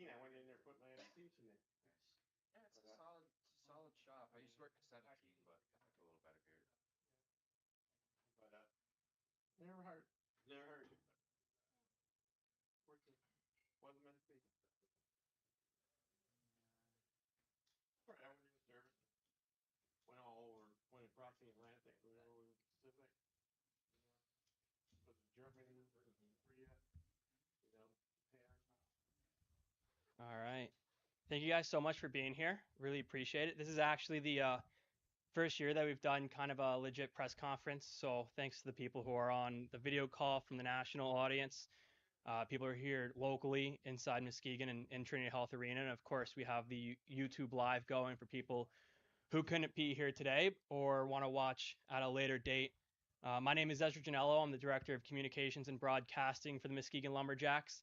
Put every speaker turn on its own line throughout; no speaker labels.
I went in there and put my anesthesia in.
Yeah, it's a solid shop. I used to work at 17, but I took a little better here.
But never hurt. Never hurt. Working. Wasn't meant to be. I went in the service. Went all over. Went across the Atlantic. Went over the Pacific. Was in Germany. Was in Korea. Japan.
All right. Thank you guys so much for being here. Really appreciate it. This is actually the first year that we've done kind of a legit press conference. So thanks to the people who are on the video call from the national audience. People are here locally inside Muskegon and Trinity Health Arena. And of course, we have the YouTube live going for people who couldn't be here today or want to watch at a later date. My name is Ezra Janello. I'm the Director of Communications and Broadcasting for the Muskegon Lumberjacks.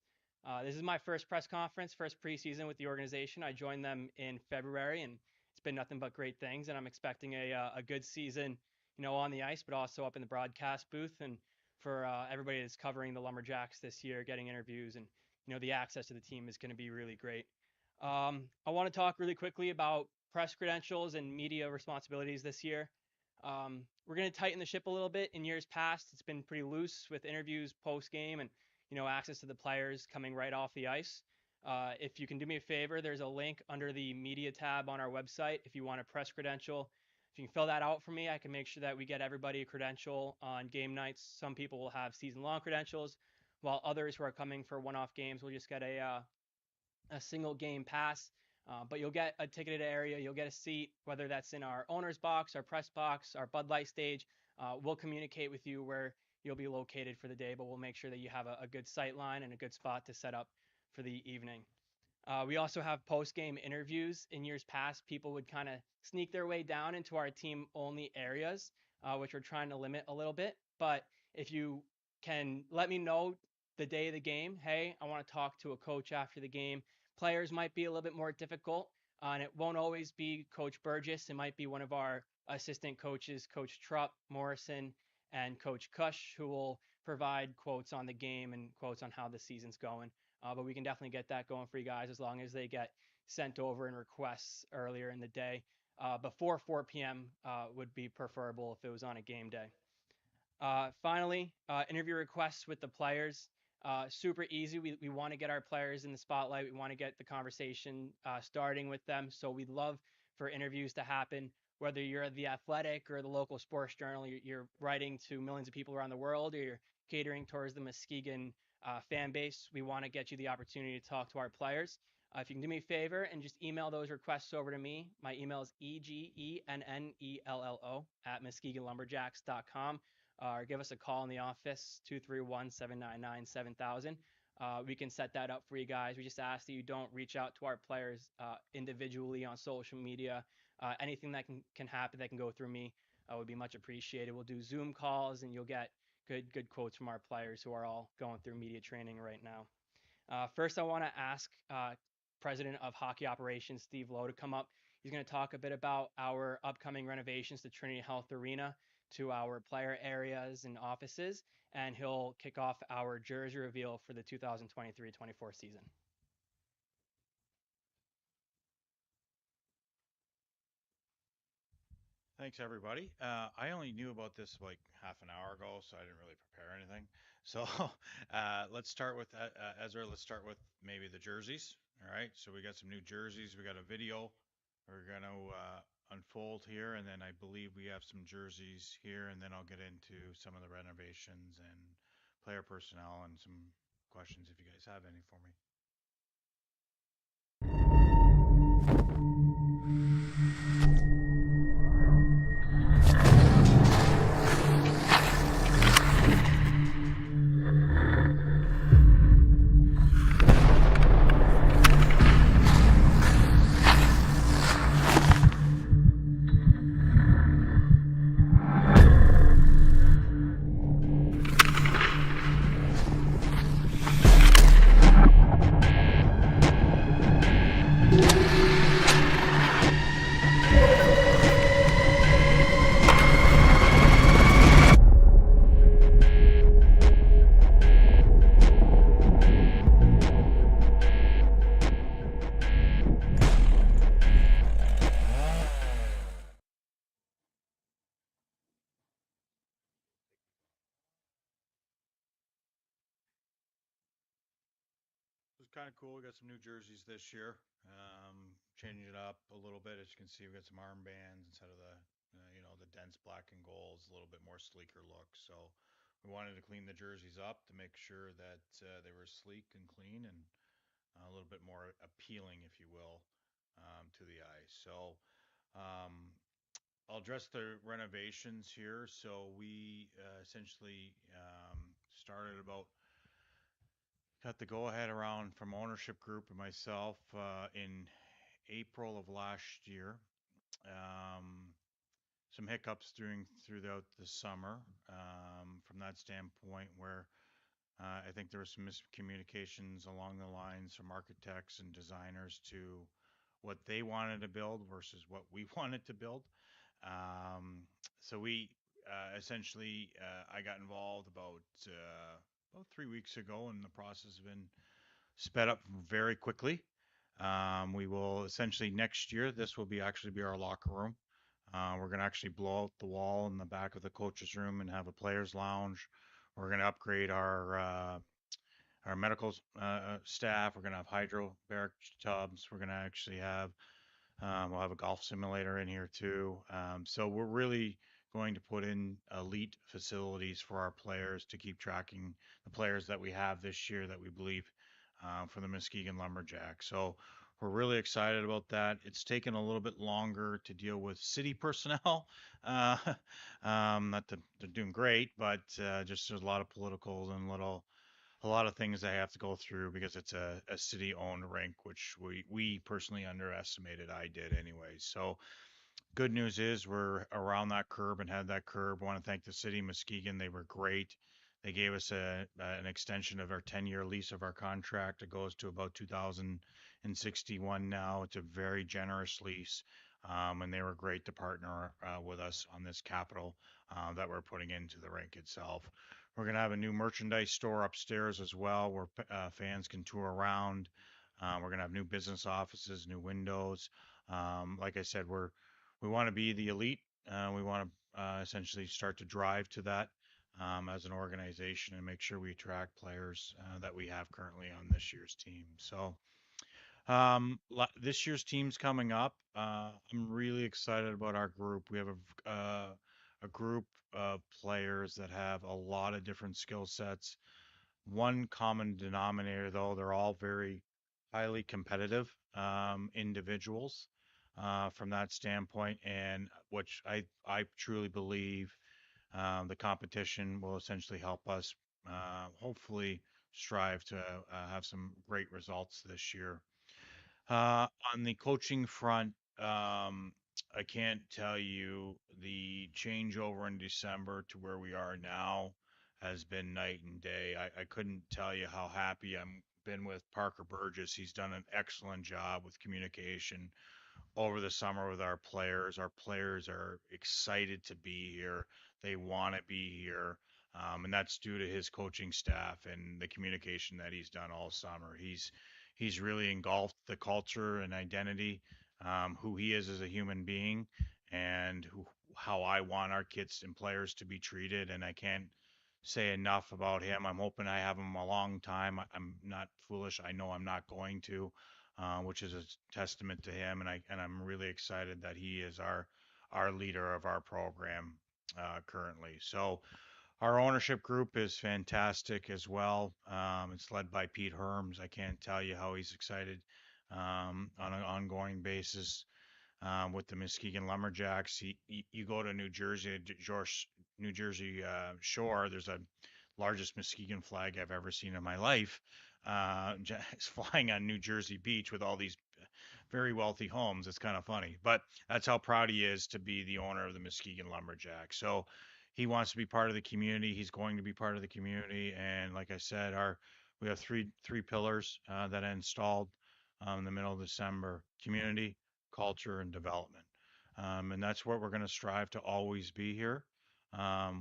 This is my first press conference, first preseason with the organization. I joined them in February, and it's been nothing but great things. And I'm expecting a good season, on the ice, but also up in the broadcast booth. And for everybody that's covering the Lumberjacks this year, getting interviews and the access to the team is going to be really great. I want to talk really quickly about press credentials and media responsibilities this year. We're going to tighten the ship a little bit. In years past, it's been pretty loose with interviews post game and access to the players coming right off the ice. If you can do me a favor, there's a link under the media tab on our website if you want a press credential. If you can fill that out for me, I can make sure that we get everybody a credential on game nights. Some people will have season-long credentials, while others who are coming for one-off games will just get a single game pass. But you'll get a ticketed area, you'll get a seat, whether that's in our owner's box, our press box, our Bud Light stage. We'll communicate with you where you'll be located for the day, but we'll make sure that you have a good sight line and a good spot to set up for the evening. We also have post-game interviews. In years past, people would kind of sneak their way down into our team-only areas, which we're trying to limit a little bit. But if you can let me know the day of the game, hey, I want to talk to a coach after the game. Players might be a little bit more difficult, and it won't always be Coach Burgess. It might be one of our assistant coaches, Coach Trupp, Morrison, and Coach Cush, who will provide quotes on the game and quotes on how the season's going. But we can definitely get that going for you guys as long as they get sent over in requests earlier in the day. Before 4 p.m. Would be preferable if it was on a game day. Finally, interview requests with the players. Super easy. We want to get our players in the spotlight. We want to get the conversation starting with them. So we'd love for interviews to happen, whether you're the Athletic or the local sports journal, you're writing to millions of people around the world, or you're catering towards the Muskegon fan base. We want to get you the opportunity to talk to our players. If you can do me a favor and just email those requests over to me, my email is egenello@muskegonlumberjacks.com. Or give us a call in the office, 231-799-7000. We can set that up for you guys. We just ask that you don't reach out to our players individually on social media. Anything that can happen that can go through me would be much appreciated. We'll do Zoom calls, and you'll get good quotes from our players who are all going through media training right now. First, I want to ask President of Hockey Operations, Steve Lowe, to come up. He's going to talk a bit about our upcoming renovations to Trinity Health Arena, to our player areas and offices, and he'll kick off our jersey reveal for the 2023-24 season.
Thanks, everybody. I only knew about this like half an hour ago, so I didn't really prepare anything. So let's start with, Ezra, let's start with maybe the jerseys. All right, so we got some new jerseys. We got a video we're going to unfold here, and then I believe we have some jerseys here, and then I'll get into some of the renovations and player personnel and some questions if you guys have any for me. kind of cool. We got some new jerseys this year. Changing it up a little bit. As you can see, we got some armbands instead of the dense black and golds, a little bit more sleeker look. So we wanted to clean the jerseys up to make sure that they were sleek and clean and a little bit more appealing, if you will, to the eye. So um, I'll address the renovations here. So we essentially started about got the go ahead around from ownership group and myself in April of last year. Um, some hiccups throughout the summer from that standpoint, where I think there was some miscommunications along the lines from architects and designers to what they wanted to build versus what we wanted to build. Um, so we essentially I got involved about 3 weeks ago, and the process has been sped up very quickly. We will essentially next year, this will be actually be our locker room. We're going to actually blow out the wall in the back of the coaches' room and have a players' lounge. We're going to upgrade our medical staff. We're going to have hydrobaric tubs. We're going to actually have we'll have a golf simulator in here too. So we're really going to put in elite facilities for our players to keep tracking the players that we have this year that we believe for the Muskegon Lumberjacks. So we're really excited about that. It's taken a little bit longer to deal with city personnel. Uh, not that they're doing great, but just there's a lot of politicals and a lot of things I have to go through because it's a city-owned rink, which we personally underestimated. I did anyway. So good news is we're around that curb and had that curb. I want to thank the city of Muskegon. They were great. They gave us an extension of our 10-year lease of our contract. It goes to about 2061 now. It's a very generous lease. And they were great to partner with us on this capital that we're putting into the rink itself. We're going to have a new merchandise store upstairs as well where fans can tour around. We're going to have new business offices, new windows. Like I said, we want to be the elite. We want to essentially start to drive to that as an organization and make sure we attract players that we have currently on this year's team. So this year's team's coming up. I'm really excited about our group. We have a group of players that have a lot of different skill sets. One common denominator, though, they're all very highly competitive individuals from that standpoint, and which I truly believe the competition will essentially help us hopefully strive to have some great results this year. On the coaching front, I can't tell you the changeover in December to where we are now has been night and day. I couldn't tell you how happy I'm been with Parker Burgess. He's done an excellent job with communication over the summer with our players. Our players are excited to be here. They want to be here. And that's due to his coaching staff and the communication that he's done all summer. He's really engulfed the culture and identity, who he is as a human being, and how I want our kids and players to be treated. And I can't say enough about him. I'm hoping I have him a long time. I'm not foolish. I know I'm not going to, which is a testament to him. And I'm really excited that he is our leader of our program currently. So our ownership group is fantastic as well. It's led by Pete Herms. I can't tell you how he's excited on an ongoing basis with the Muskegon Lumberjacks. You go to New Jersey, New Jersey shore. There's a largest Muskegon flag I've ever seen in my life. It's flying on New Jersey Beach with all these very wealthy homes. It's kind of funny, but that's how proud he is to be the owner of the Muskegon Lumberjacks. So he wants to be part of the community. He's going to be part of the community. And like I said, we have three pillars that I installed in the middle of December: community, culture, and development. And that's what we're going to strive to always be here.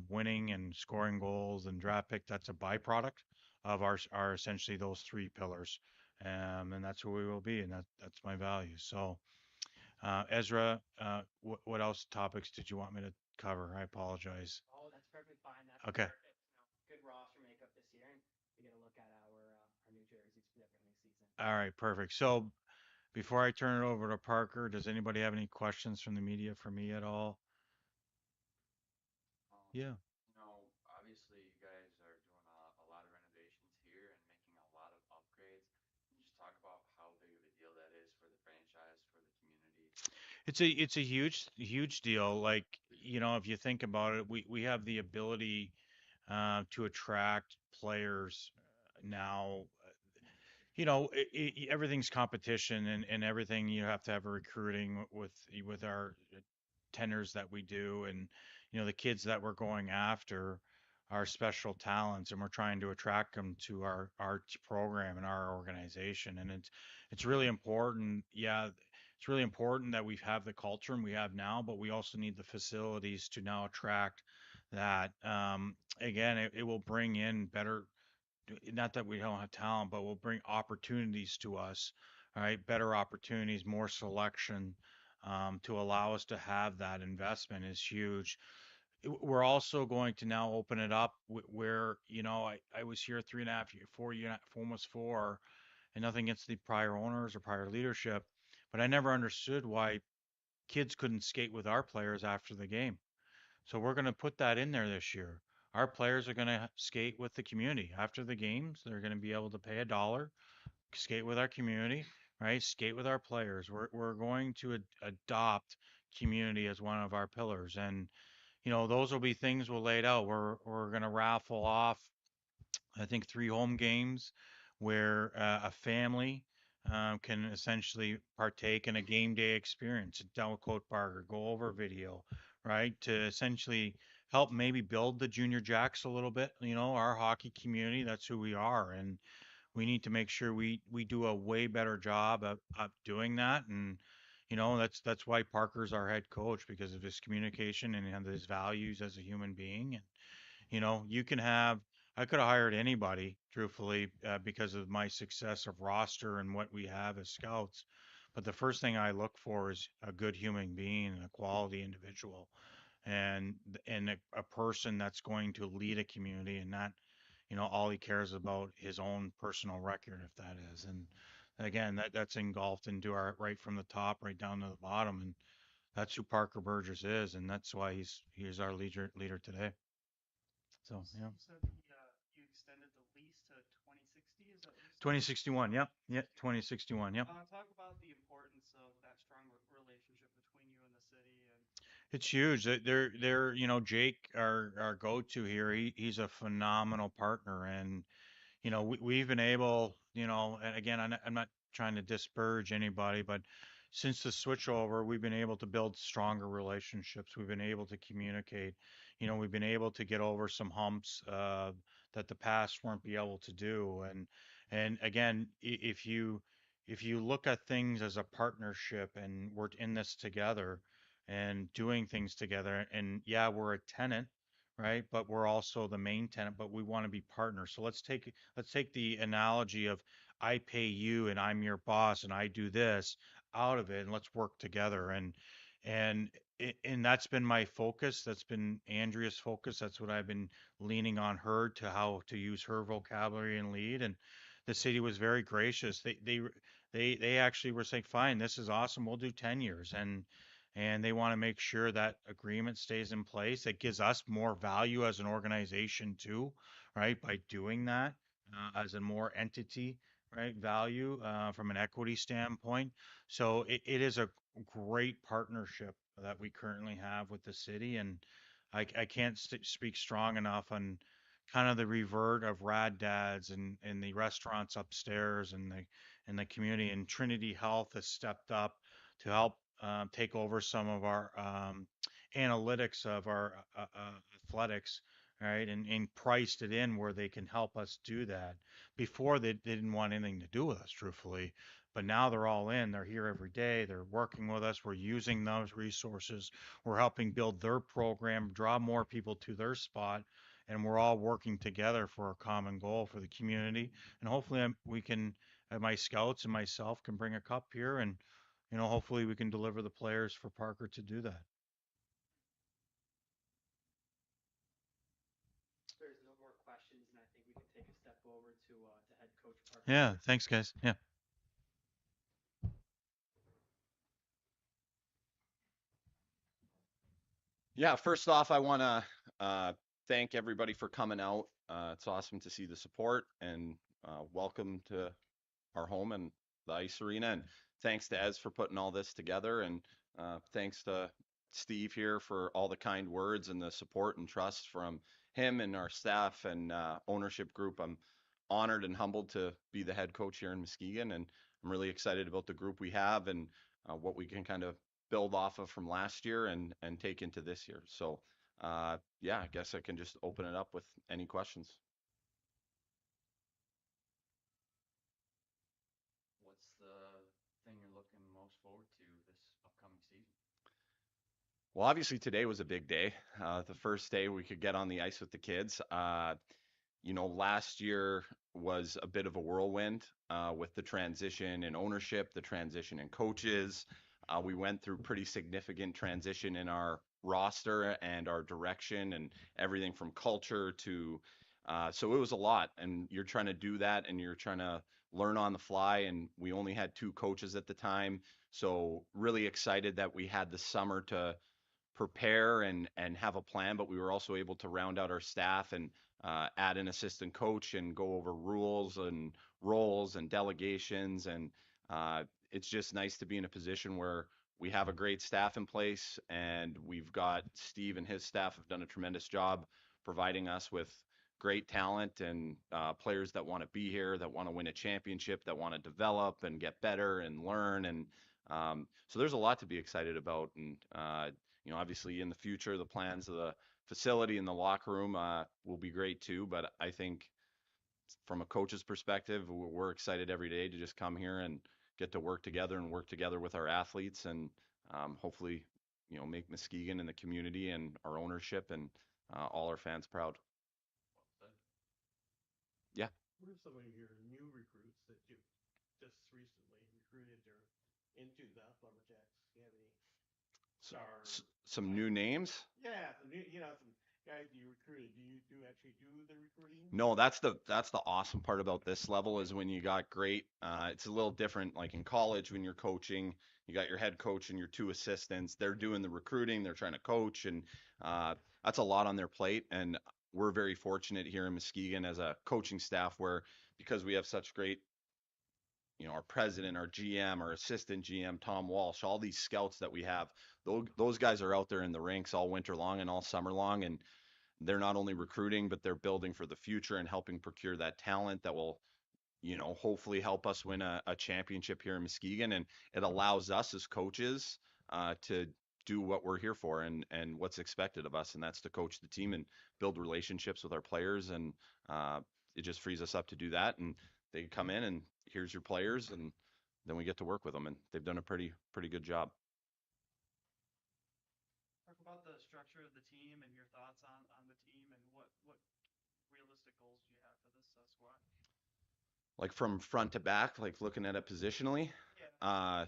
Winning and scoring goals and draft pick, that's a byproduct of our essentially those three pillars. And that's where we will be. And that's my value. So, Ezra, what else topics did you want me to cover? I apologize.
Oh, that's perfectly fine. That's
Okay.
perfect. Good roster makeup this year, and we get a look at our new jerseys for the upcoming season.
All right, perfect. So before I turn it over to Parker, does anybody have any questions from the media for me at all? Yeah.
You know, obviously you guys are doing a lot of renovations here and making a lot of upgrades. Can you just talk about how big of a deal that is for the franchise, for the community?
It's a huge deal. Like, if you think about it, we have the ability to attract players now. Everything's competition, and everything you have to have a recruiting with our tenors that we do, and the kids that we're going after are special talents, and we're trying to attract them to our program and our organization, and it's really important. Yeah, it's really important that we have the culture and we have now, but we also need the facilities to now attract that. Again, it will bring in better, not that we don't have talent, but will bring opportunities to us, all right? Better opportunities, more selection, to allow us to have that investment is huge. We're also going to now open it up where, I was here 3.5 years, 4 year, almost four, and nothing against the prior owners or prior leadership, but I never understood why kids couldn't skate with our players after the game. So we're going to put that in there this year. Our players are going to skate with the community after the games. They're going to be able to pay $1, skate with our community, right? Skate with our players. We're going to adopt community as one of our pillars, and those will be things we'll lay out. We're going to raffle off, I think, 3 home games where a family can essentially partake in a game day experience at Delcote Park, or go over video, right? To essentially help maybe build the junior jacks a little bit, our hockey community, that's who we are. And we need to make sure we do a way better job of doing that. And, that's why Parker's our head coach, because of his communication and his values as a human being. You can have, I could have hired anybody, truthfully, because of my success of roster and what we have as scouts. But the first thing I look for is a good human being and a quality individual, and a person that's going to lead a community, and not, all he cares about his own personal record, if that is. And again, that's engulfed into our, right from the top right down to the bottom, and that's who Parker Burgess is, and that's why he's our leader today. So yeah.
You said you extended the lease to 2060. Is that what you said?
2061. Yep. Yep. 2061. Yep.
Talk about the importance of that strong relationship between you and the city, and
It's huge. They're Jake, our go-to here. He's a phenomenal partner, and we've been able, and again, I'm not trying to disparage anybody, but since the switchover, we've been able to build stronger relationships. We've been able to communicate. We've been able to get over some humps that the past weren't be able to do. And again, if you look at things as a partnership, and we're in this together and doing things together, and yeah, we're a tenant, right? But we're also the main tenant, but we want to be partners. So let's take the analogy of, I pay you and I'm your boss and I do this, out of it, and let's work together. And that's been my focus. That's been Andrea's focus. That's what I've been leaning on her, to how to use her vocabulary and lead. And the city was very gracious. They actually were saying, fine, this is awesome. We'll do 10 years. And they want to make sure that agreement stays in place. It gives us more value as an organization too, right? By doing that, as a more entity, right? Value, from an equity standpoint. So it is a great partnership that we currently have with the city, and I can't speak strong enough on kind of the revert of Rad Dads and the restaurants upstairs, and the community. And Trinity Health has stepped up to help take over some of our analytics of our athletics, right? And priced it in where they can help us do that. Before, they didn't want anything to do with us, truthfully. But now they're all in. They're here every day. They're working with us. We're using those resources. We're helping build their program, draw more people to their spot. And we're all working together for a common goal for the community. And hopefully, we can, my scouts and myself, can bring a cup here, and hopefully we can deliver the players for Parker to do that.
There's no more questions, and I think we can take a step over to head coach Parker.
Yeah, thanks, guys. Yeah.
Yeah, first off, I want to thank everybody for coming out. It's awesome to see the support and welcome to our home and the ice arena. And thanks to Ez for putting all this together. And thanks to Steve here for all the kind words and the support and trust from him and our staff and ownership group. I'm honored and humbled to be the head coach here in Muskegon. And I'm really excited about the group we have and what we can kind of build off of from last year and take into this year. So yeah, I guess I can just open it up with any questions.
What's the thing you're looking most forward to this upcoming season?
Well, obviously today was a big day. The first day we could get on the ice with the kids. Last year was a bit of a whirlwind with the transition in ownership, the transition in coaches. We went through pretty significant transition in our roster and our direction and everything from culture to so it was a lot. And you're trying to do that and you're trying to learn on the fly. And we only had two coaches at the time. So really excited that we had the summer to prepare and have a plan, but we were also able to round out our staff and add an assistant coach and go over rules and roles and delegations. And it's just nice to be in a position where we have a great staff in place, and we've got Steve and his staff have done a tremendous job providing us with great talent and players that want to be here, that want to win a championship, that want to develop and get better and learn. And so there's a lot to be excited about. And obviously in the future, the plans of the facility and the locker room will be great too. But I think from a coach's perspective, we're excited every day to just come here and get to work together and work together with our athletes and hopefully, make Muskegon and the community and our ownership and all our fans proud.
Well said.
Yeah.
What are some of your new recruits that you just recently recruited or into the Lumberjacks? Do you have any stars?
Some new names?
Yeah, some guys you recruited. Do you actually do the recruiting?
No, that's the awesome part about this level is when you got great. It's a little different. Like in college, when you're coaching, you got your head coach and your two assistants. They're doing the recruiting. They're trying to coach, and that's a lot on their plate. And we're very fortunate here in Muskegon as a coaching staff, where because we have such great, our president, our GM, our assistant GM, Tom Walsh, all these scouts that we have. Those guys are out there in the rinks all winter long and all summer long, and they're not only recruiting, but they're building for the future and helping procure that talent that will, hopefully help us win a championship here in Muskegon. And it allows us as coaches to do what we're here for and what's expected of us. And that's to coach the team and build relationships with our players. And it just frees us up to do that. And they come in and here's your players. And then we get to work with them. And they've done a pretty good job.
Talk about the structure of the team and your thoughts on the team and what realistic goals do you have for this squad?
Like from front to back, like looking at it positionally.
Yeah.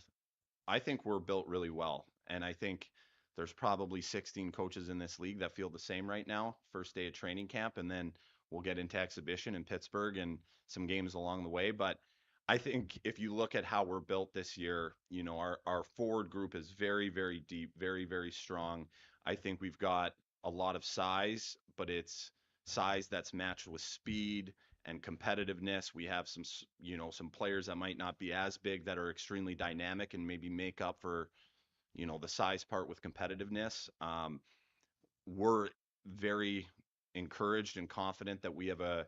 I think we're built really well. And I think there's probably 16 coaches in this league that feel the same right now, first day of training camp. And then we'll get into exhibition in Pittsburgh and some games along the way. But I think if you look at how we're built this year, our forward group is very, very deep, very, very strong. I think we've got a lot of size, but it's size that's matched with speed and competitiveness. We have some players that might not be as big that are extremely dynamic and maybe make up for, the size part with competitiveness. We're very encouraged and confident that we have a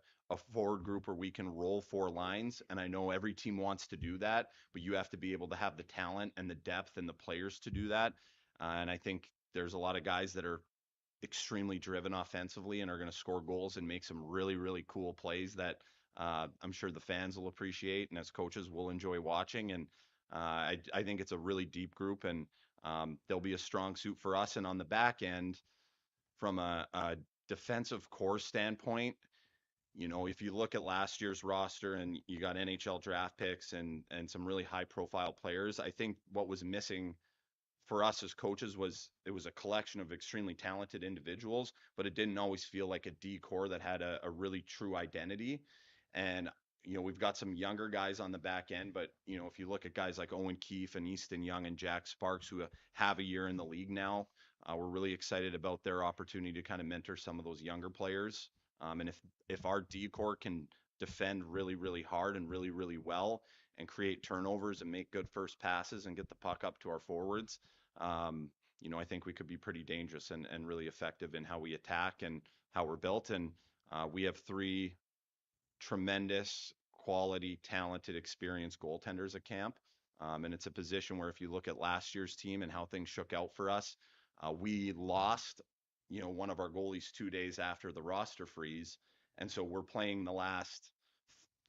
forward group where we can roll four lines. And I know every team wants to do that, but you have to be able to have the talent and the depth and the players to do that. And I think there's a lot of guys that are extremely driven offensively and are going to score goals and make some really, really cool plays that I'm sure the fans will appreciate and as coaches will enjoy watching. And I think it's a really deep group and there'll be a strong suit for us. And on the back end, from a defensive core standpoint, if you look at last year's roster and you got NHL draft picks and some really high profile players, I think what was missing for us as coaches was it was a collection of extremely talented individuals, but it didn't always feel like a D core that had a really true identity. And, we've got some younger guys on the back end, but if you look at guys like Owen Keefe and Easton Young and Jack Sparks who have a year in the league now, we're really excited about their opportunity to kind of mentor some of those younger players. And if our decor can defend really, really hard and really, really well and create turnovers and make good first passes and get the puck up to our forwards, I think we could be pretty dangerous and really effective in how we attack and how we're built. And we have three tremendous, quality, talented, experienced goaltenders at camp. And it's a position where if you look at last year's team and how things shook out for us, we lost, one of our goalies 2 days after the roster freeze. And so we're playing the last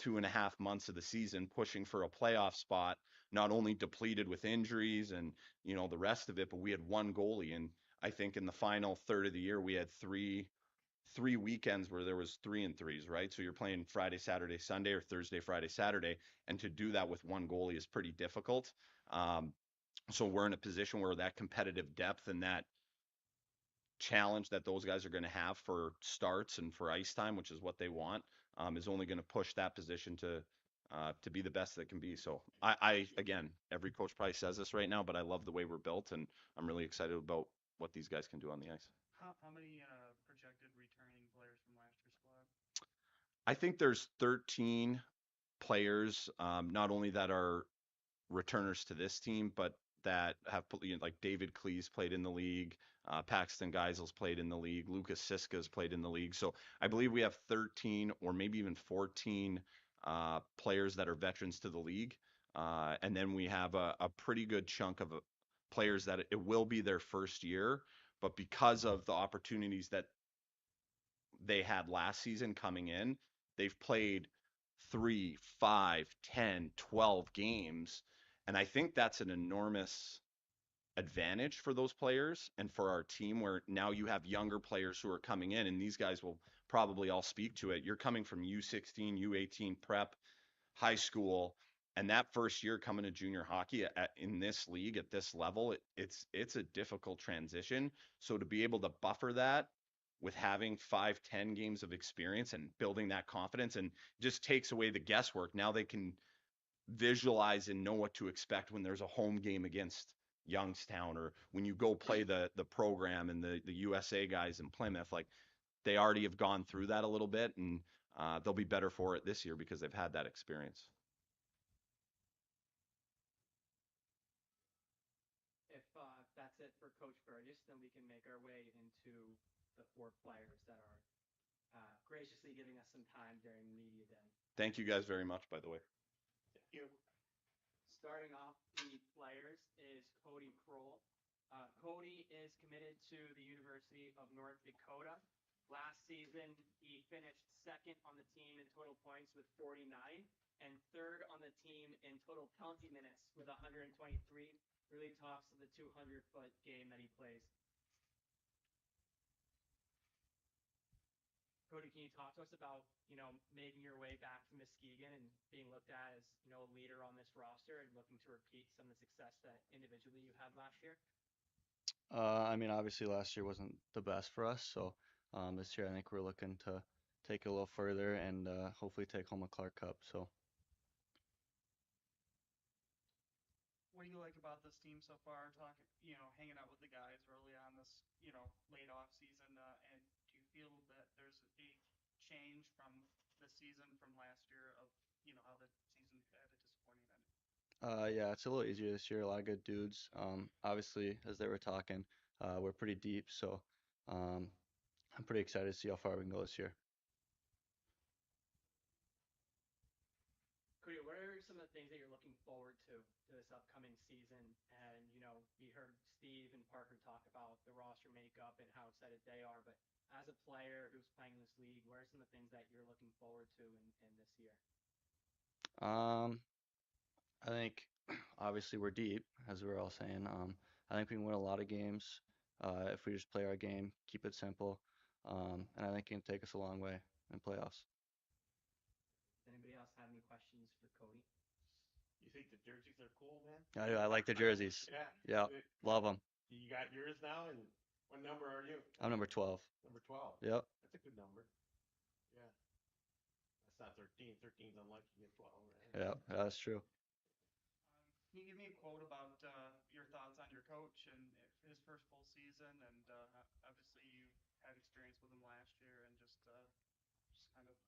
2.5 months of the season pushing for a playoff spot, not only depleted with injuries and, the rest of it, but we had one goalie. And I think in the final third of the year, we had three weekends where there was 3-3s, right? So you're playing Friday, Saturday, Sunday, or Thursday, Friday, Saturday, and to do that with one goalie is pretty difficult. So we're in a position where that competitive depth and that challenge that those guys are going to have for starts and for ice time, which is what they want, is only going to push that position to be the best that can be. So I again, every coach probably says this right now, but I love the way we're built, and I'm really excited about what these guys can do on the ice.
How many projected returning players from last year's squad?
I think there's 13 players, not only that are returners to this team, but that have like David Cleese played in the league, Paxton Geisel's played in the league, Lucas Siska's played in the league. So I believe we have 13 or maybe even 14 players that are veterans to the league. And then we have a pretty good chunk of players that it will be their first year, but because of the opportunities that they had last season coming in, they've played 3, 5, 10, 12 games. And I think that's an enormous advantage for those players and for our team, where now you have younger players who are coming in, and these guys will probably all speak to it. You're coming from U16, U18 prep, high school, and that first year coming to junior hockey in this league at this level, it's a difficult transition. So to be able to buffer that with having 5, 10 games of experience and building that confidence, and just takes away the guesswork. Now they can visualize and know what to expect when there's a home game against Youngstown, or when you go play the program and the USA guys in Plymouth. Like, they already have gone through that a little bit, and they'll be better for it this year because they've had that experience.
If that's it for Coach Burgess, then we can make our way into the 4 players that are graciously giving us some time during media day.
Thank you guys very much, by the way.
You,
Starting off the players is Cody Kroll. Cody is committed to the University of North Dakota. Last season, he finished second on the team in total points with 49 and third on the team in total penalty minutes with 123. Really tops of the 200-foot game that he plays. Cody, can you talk to us about, making your way back to Muskegon and being looked at as, a leader on this roster and looking to repeat some of the success that individually you had last year?
Obviously last year wasn't the best for us, so this year I think we're looking to take it a little further and hopefully take home a Clark Cup. So
What do you like about this team so far? Talking, hanging out with the guys early on this, late off season, and do you feel that there's a change from the season from last year of, how the season had a disappointing ending?
yeah, it's a little easier this year. A lot of good dudes. Obviously, as they were talking, we're pretty deep, so I'm pretty excited to see how far we can go this year.
Cody, what are some of the things that you're looking forward to this upcoming season? And, we heard Steve and Parker talk about the roster makeup and how excited they are, but as a player who's playing in this league, what are some of the things that you're looking forward to in this year?
I think obviously we're deep, as we were all saying. I think we can win a lot of games if we just play our game, keep it simple, and I think it can take us a long way in playoffs.
Does anybody else have any questions for Cody?
you think the jerseys are cool, man?
I do. I like the jerseys.
Yeah.
Yeah, love them.
You got yours now, and what number are you?
I'm number 12.
Number 12.
Yep.
That's a good number. Yeah. not 13. 13's unlucky to get 12, right?
Yeah, that's true.
Can you give me a quote about your thoughts on your coach and his first full season? And obviously you had experience with him last year, and just kind of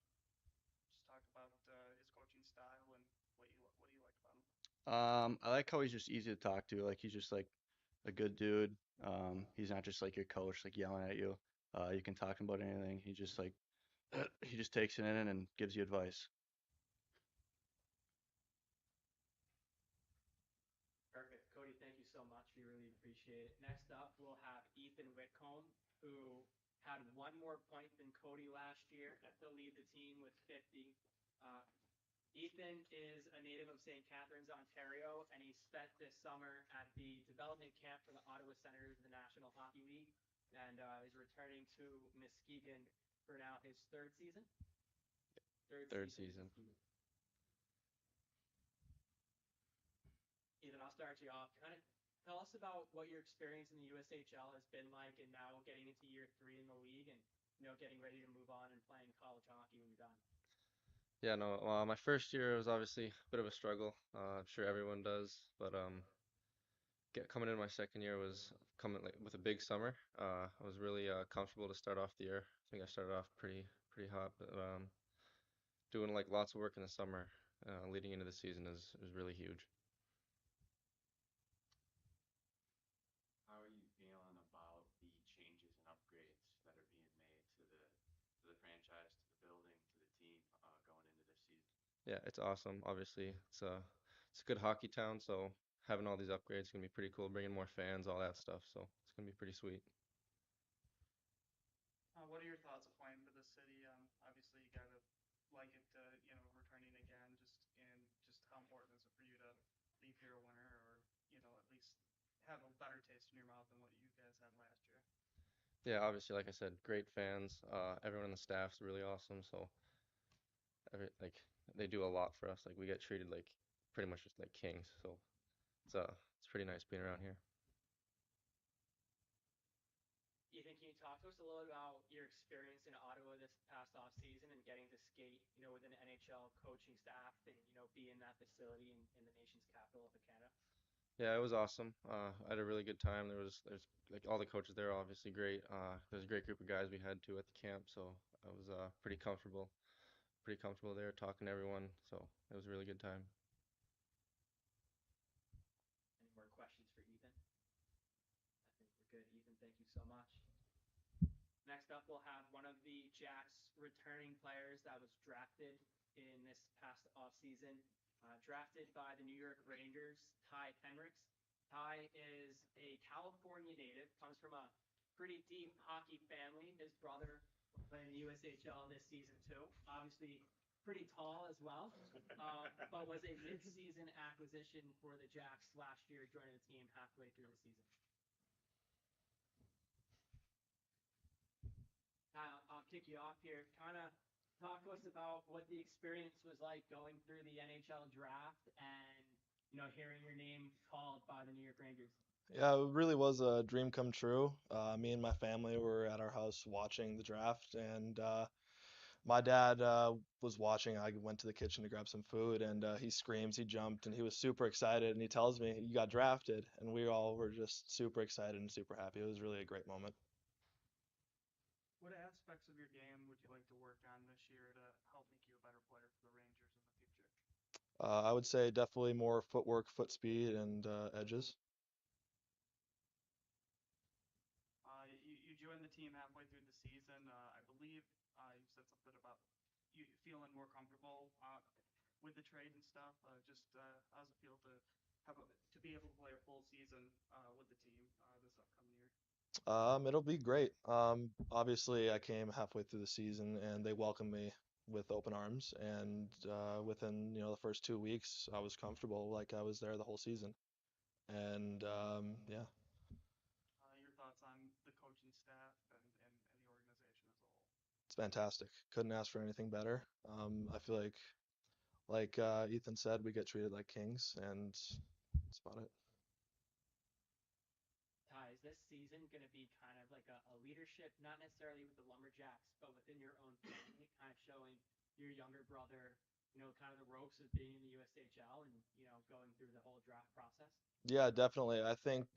just talk about his coaching style and what do you like about him?
I like how he's just easy to talk to. Like he's just like a good dude. He's not just like your coach, like yelling at you. You can talk to him about anything. He just like he just takes it in and gives you advice.
Perfect. Cody, thank you so much. We really appreciate it. Next up, we'll have Ethan Whitcomb, who had one more point than Cody last year to lead the team with 50. Uh, Ethan is a native of St. Catharines, Ontario, and he spent this summer at the development camp for the Ottawa Senators of the National Hockey League, and is returning to Muskegon for now his third season.
Third season.
Ethan, I'll start you off. Kind of tell us about what your experience in the USHL has been like, and now getting into year 3 in the league, and getting ready to move on and playing college hockey when you're done.
Yeah, no, my first year was obviously a bit of a struggle. I'm sure everyone does, but coming in my second year was coming like with a big summer. I was really comfortable to start off the year. I think I started off pretty hot, but doing like lots of work in the summer, leading into the season is really huge.
How are you feeling about the changes and upgrades that are being made to the franchise, to the building, to the team going into this season?
Yeah, it's awesome. Obviously, it's a good hockey town, so having all these upgrades is gonna be pretty cool, bringing more fans, all that stuff. So it's gonna be pretty sweet.
What are your thoughts of playing for the city? Obviously, you gotta like it, returning again. Just how important is it for you to leave here a winner, or at least have a better taste in your mouth than what you guys had last year?
Yeah, obviously, like I said, great fans. Everyone on the staff's really awesome. So like they do a lot for us. Like we get treated like pretty much just like kings. So it's pretty nice being around here.
Ethan, can you talk to us a little about your experience in Ottawa this past off season and getting to skate, with an NHL coaching staff and be in that facility in the nation's capital of Canada?
Yeah, it was awesome. I had a really good time. There's like all the coaches there, are obviously great. There's a great group of guys we had too at the camp, so I was pretty comfortable there talking to everyone. So it was a really good time.
Any more questions for Ethan? I think we're good. Ethan, thank you so much. Next up, we'll have one of the Jacks returning players that was drafted in this past offseason. Drafted by the New York Rangers, Ty Penricks. Ty is a California native, comes from a pretty deep hockey family. His brother will play in the USHL this season too. Obviously, pretty tall as well, but was a mid-season acquisition for the Jacks last year, joining the team halfway through the season. I'll kick you off here. Kind of talk to us about what the experience was like going through the NHL draft and, hearing your name called by the New York Rangers.
Yeah, it really was a dream come true. Me and my family were at our house watching the draft, and my dad was watching. I went to the kitchen to grab some food, and he screams, he jumped, and he was super excited. And he tells me, "You got drafted," and we all were just super excited and super happy. It was really a great moment.
What aspects of your game would you like to work on this year to help make you a better player for the Rangers in the future?
I would say definitely more footwork, foot speed, and edges.
You joined the team halfway through the season. I believe you said something about you feeling more comfortable with the trade and stuff. How's it feel to to be able to play a full season with the team this upcoming year?
It'll be great. Obviously, I came halfway through the season, and they welcomed me with open arms. And within the first 2 weeks, I was comfortable, like I was there the whole season. And yeah,
Your thoughts on the coaching staff and the organization as a whole?
it's fantastic. Couldn't ask for anything better. I feel like Ethan said, we get treated like kings, and that's about it.
Ty, is this season going to be kind of like a leadership, not necessarily with the Lumberjacks, but within your own family, kind of showing your younger brother, kind of the ropes of being in the USHL and, going through the whole draft process?
Yeah, definitely. I think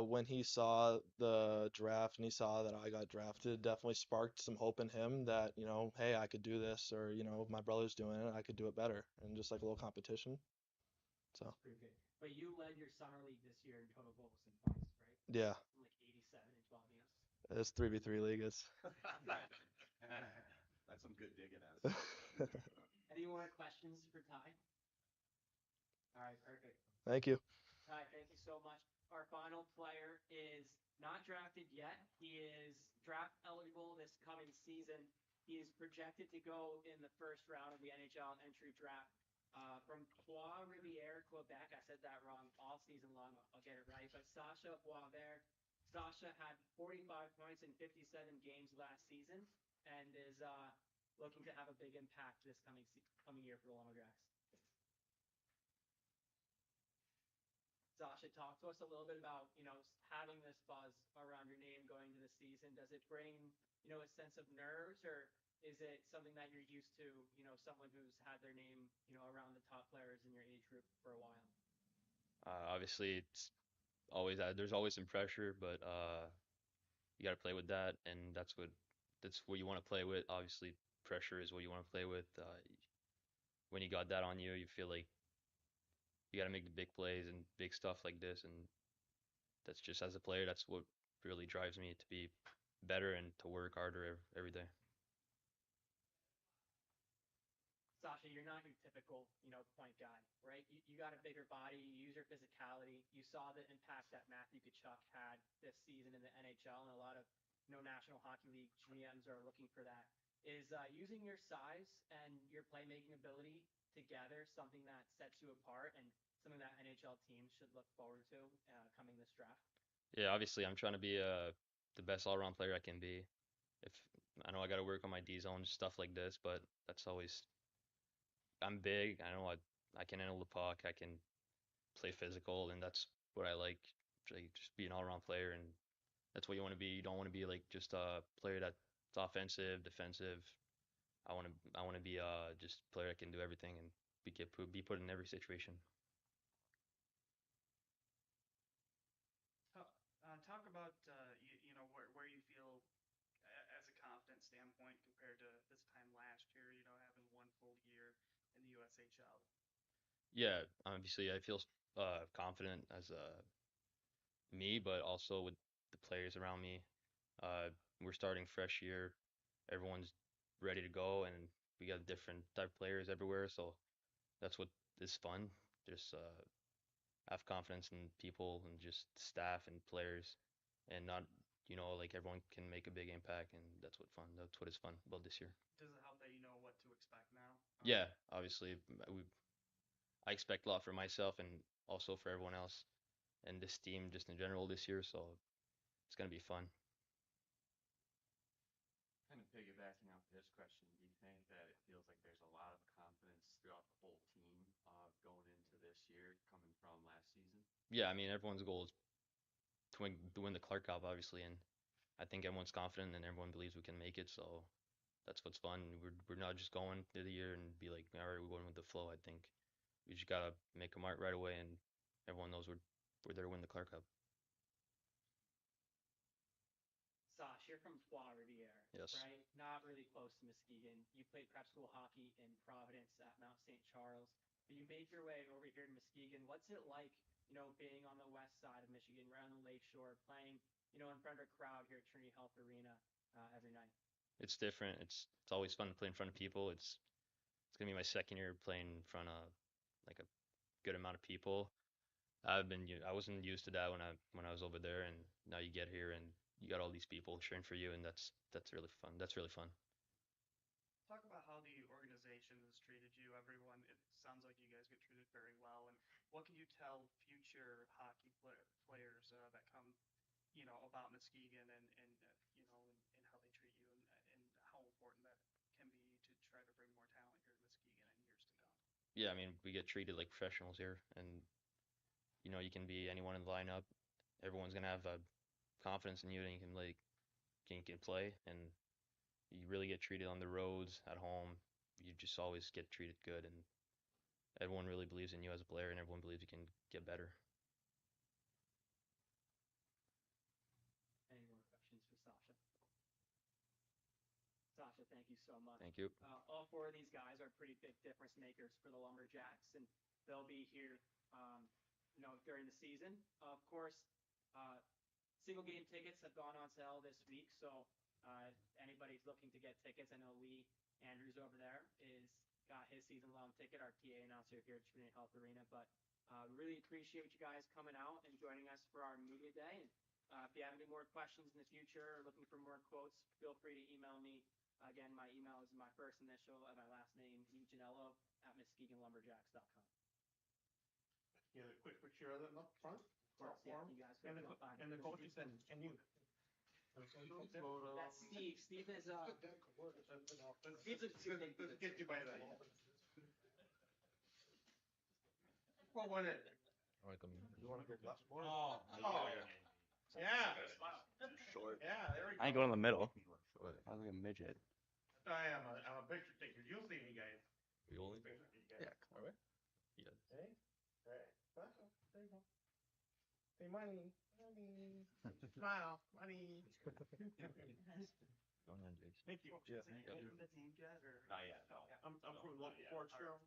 when he saw the draft and he saw that I got drafted, definitely sparked some hope in him that, hey, I could do this, or, my brother's doing it, I could do it better, and just like a little competition. So,
That's pretty good. But you led your summer league this year in total goals and points, right?
yeah,
Like 87 in 12 games.
it's 3v3 league. It's
That's some good digging at.
Any more questions for Ty? All right, perfect.
Thank you.
Ty, thank you so much. Our final player is not drafted yet. He is draft eligible this coming season. He is projected to go in the first round of the NHL entry draft. From Trois-Rivières, Quebec. I said that wrong all season long. I'll get it right. But Sasha Boisvert. Sasha had 45 points in 57 games last season and is looking to have a big impact this coming year for the Lumberjacks. Sasha, talk to us a little bit about, having this buzz around your name going into the season. Does it bring, a sense of nerves, or is it something that you're used to, someone who's had their name, around the top players in your age group for a while?
Obviously, it's always there's always some pressure, but you got to play with that, and that's what you want to play with. Obviously, pressure is what you want to play with. When you got that on you, you feel like you got to make the big plays and big stuff like this, and that's just as a player, that's what really drives me to be better and to work harder every day.
Sasha, you're not your typical, point guy, right? You got a bigger body. You use your physicality. You saw the impact that Matthew Tkachuk had this season in the NHL, and a lot of, National Hockey League GMs are looking for that. Is using your size and your playmaking ability together something that sets you apart and something that NHL teams should look forward to coming this draft?
Yeah, obviously, I'm trying to be the best all-around player I can be. If I know I got to work on my D zone stuff like this, but that's always I'm big. I know I can handle the puck. I can play physical, and that's what I like. Like, just be an all-around player, and that's what you want to be. You don't want to be like just a player that's offensive, defensive. I want to be just a player that can do everything and be put in every situation.
Talk about where you feel as a confidence standpoint compared to this time last year. Having one full year in the USHL.
Yeah, obviously I feel confident as me, but also with the players around me. We're starting fresh year. Everyone's ready to go, and we got different type of players everywhere. So that's what is fun. Just have confidence in people and just staff and players, and not like everyone can make a big impact, and that's what fun. That's what is fun about this year.
Does it help that you know what to expect now?
Yeah, obviously I expect a lot for myself and also for everyone else and this team just in general this year. So it's gonna be fun.
Kind of piggybacking off this question, do you think that it feels like there's a lot of confidence throughout the whole team going into this year, coming from last season?
Yeah, I mean everyone's goal is to win the Clark Cup, obviously, and I think everyone's confident and everyone believes we can make it. So that's what's fun. We're not just going through the year and be like, all right, we're going with the flow. I think we just gotta make a mark right away, and everyone knows we're there to win the Clark Cup.
Sash, you're from Trois-Rivières,
Yes.
right? Not really close to Muskegon. You played prep school hockey in Providence at Mount St. Charles, but you made your way over here to Muskegon. What's it like, being on the west side of Michigan, right on the lake shore, playing, in front of a crowd here at Trinity Health Arena every night?
It's different. It's always fun to play in front of people. It's gonna be my second year playing in front of like a good amount of people. I wasn't used to that when I was over there, and now you get here and you got all these people cheering for you, and that's really fun. That's really fun.
Talk about how the organization has treated you. Everyone, it sounds like you guys get treated very well. And what can you tell future hockey players that come, about Muskegon and how they treat you and how important that can be to try to bring more talent here to Muskegon in years to come?
Yeah, I mean we get treated like professionals here, and you can be anyone in the lineup. Everyone's gonna have confidence in you, and you can play, and you really get treated on the roads, at home. you just always get treated good, and everyone really believes in you as a player, and everyone believes you can get better.
Any more questions for Sasha? Sasha, thank you so much.
Thank you.
All four of these guys are pretty big difference makers for the Lumberjacks, and they'll be here, during the season. Of course, single game tickets have gone on sale this week, so if anybody's looking to get tickets, I know Lee Andrews over there got his season long ticket, our TA announcer here at Trinity Health Arena. But we really appreciate you guys coming out and joining us for our media day. And if you have any more questions in the future or looking for more quotes, feel free to email me. Again, my email is my first initial and my last name, eugeniello@muskegonlumberjacks.com.
Get a quick picture of them up front.
Of course, yeah, you guys
And
can
the,
go find
and the
it.
coaches and you.
That's Steve. Steve is
Let's get you by the. What was it? You wanna go left more? Oh, yeah.
Short.
Yeah, there we go.
I ain't going in the middle. I was like a midget.
I'm a picture taker. You'll see me, guys.
We only.
Picture you guys.
All right. Yeah.
Hey, hey, there you go. Say money, money. Smile, money.
Go ahead, Jason.
Thank you.
Yeah.
The team jet or?
Not yet, no.
I'm from Local Sports Show.